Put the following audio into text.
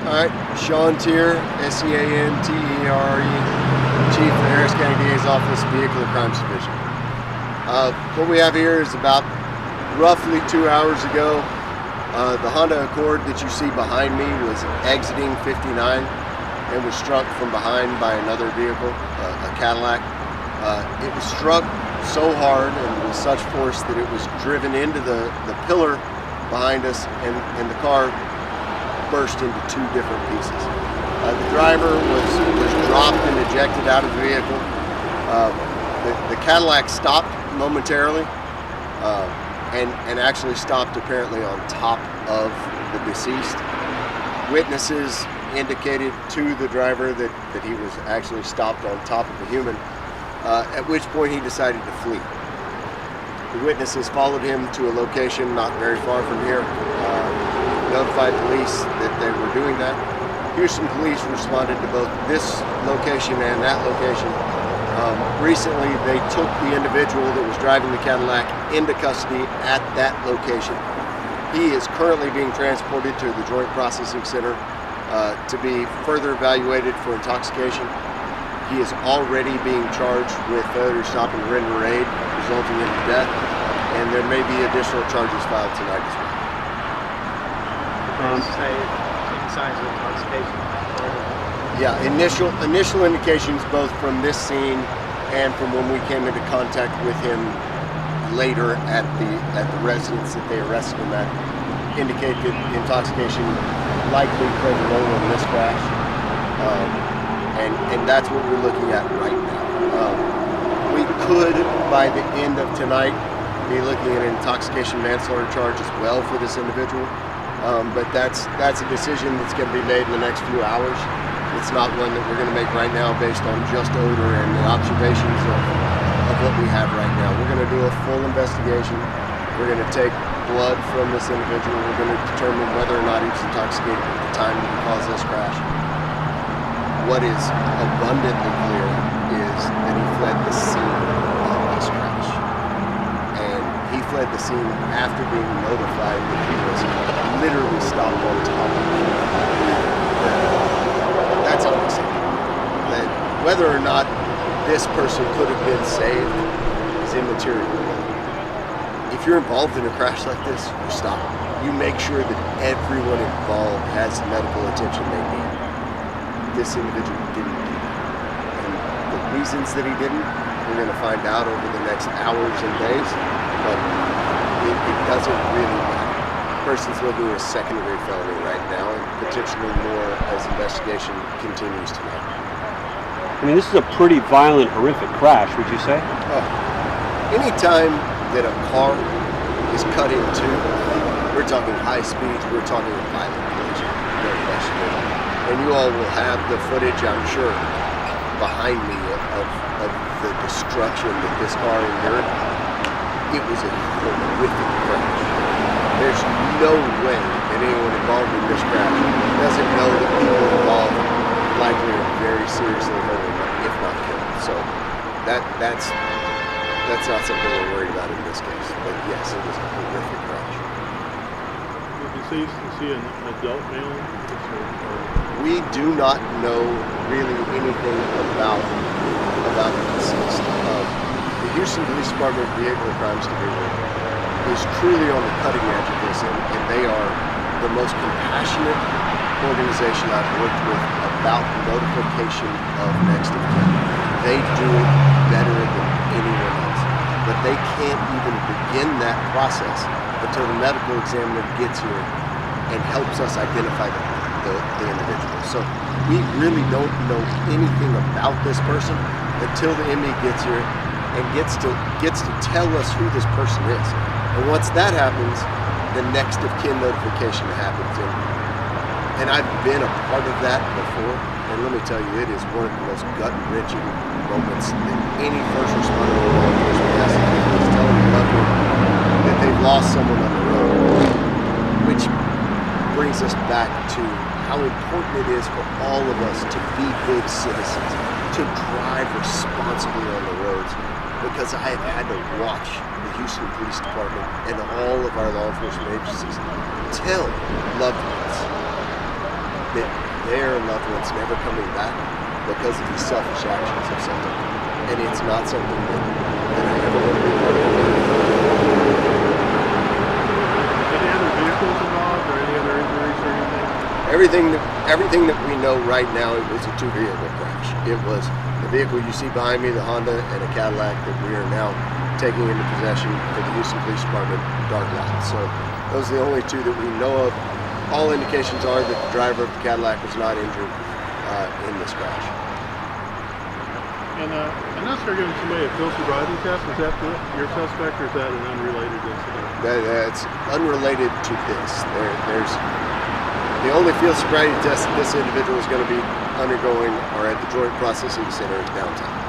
All right, Sean Tier, Seantere, Chief of the Harris County DA's Office, Vehicular Crimes Division. What we have here is about roughly 2 hours ago, the Honda Accord that you see behind me was exiting 59 and was struck from behind by another vehicle, a Cadillac. It was struck so hard and with such force that it was driven into the pillar behind us, and the car burst into two different pieces. The driver was dropped and ejected out of the vehicle. The Cadillac stopped momentarily and actually stopped apparently on top of the deceased. Witnesses indicated to the driver that he was actually stopped on top of a human, at which point he decided to flee. The witnesses followed him to a location not very far from here, notified police that they were doing that. Houston police responded to both this location and that location. Recently, they took the individual that was driving the Cadillac into custody at that location. He is currently being transported to the Joint Processing Center to be further evaluated for intoxication. He is already being charged with failure to stop and render aid, resulting in death, and there may be additional charges filed tonight as well. Signs of intoxication. Yeah, initial indications both from this scene and from when we came into contact with him later at the residence that they arrested him at indicate that intoxication likely played a role in this crash, and that's what we're looking at right now. We could, by the end of tonight, be looking at an intoxication manslaughter charge as well for this individual. But that's a decision that's going to be made in the next few hours. It's not one that we're going to make right now based on just odor and the observations of what we have right now. We're going to do a full investigation. We're going to take blood from this individual. We're going to determine whether or not he was intoxicated at the time that he caused this crash. What is abundantly clear is that he fled the scene of this crash. And he fled the scene after being notified that he was literally stopped on top of him. That's unacceptable. That whether or not this person could have been saved is immaterial. If you're involved in a crash like this, you stop. You make sure that everyone involved has the medical attention they need. This individual didn't do that. And the reasons that he didn't, we're going to find out over the next hours and days, but it doesn't really matter. The person's looking at a second-degree felony right now, and potentially more as investigation continues tonight. I mean, this is a pretty violent, horrific crash, would you say? Anytime that a car is cut in two, we're talking high speeds, we're talking violent collision, no question. And you all will have the footage, I'm sure, behind me of the destruction that this car endured. It was a horrific crash. There's no way that anyone involved in this crash doesn't know that people involved likely are very seriously hurt, if not killed. So that's not something we're worried about in this case. But yes, it was a horrific crash. Is he an adult male? We do not know really anything about the deceased. The Houston Police Department Vehicular Crimes Division is truly on the cutting edge of this, and they are the most compassionate organization I've worked with about notification of next of kin. They do it better than anyone else, but they can't even begin that process until the medical examiner gets here and helps us identify the individual. So we really don't know anything about this person until the ME gets here and gets to tell us who this person is. And once that happens, the next of kin notification happens. And I've been a part of that before, and let me tell you, it is one of the most gut-wrenching moments that any first responder or law enforcement has to do, is telling a loved one that they've lost someone on the road, which brings us back to how important it is for all of us to be good citizens, to drive responsibly on the roads, because I have had to watch the Houston Police Department and all of our law enforcement agencies tell loved ones their loved ones never coming back because of the selfish actions of something. And it's not something that I ever want to be part of. Any other vehicles involved or any other injuries or anything? Everything that we know right now, it was a two-vehicle crash. It was the vehicle you see behind me, the Honda, and a Cadillac that we are now taking into possession for the Houston Police Department dark lot. So those are the only two that we know of. All indications are that the driver of the Cadillac was not injured in this crash. And I noticed they're giving somebody a field sobriety test. Is that your suspect or is that an unrelated incident? That's unrelated to this. There's the only field sobriety test that this individual is going to be undergoing are at the Joint Processing Center downtown.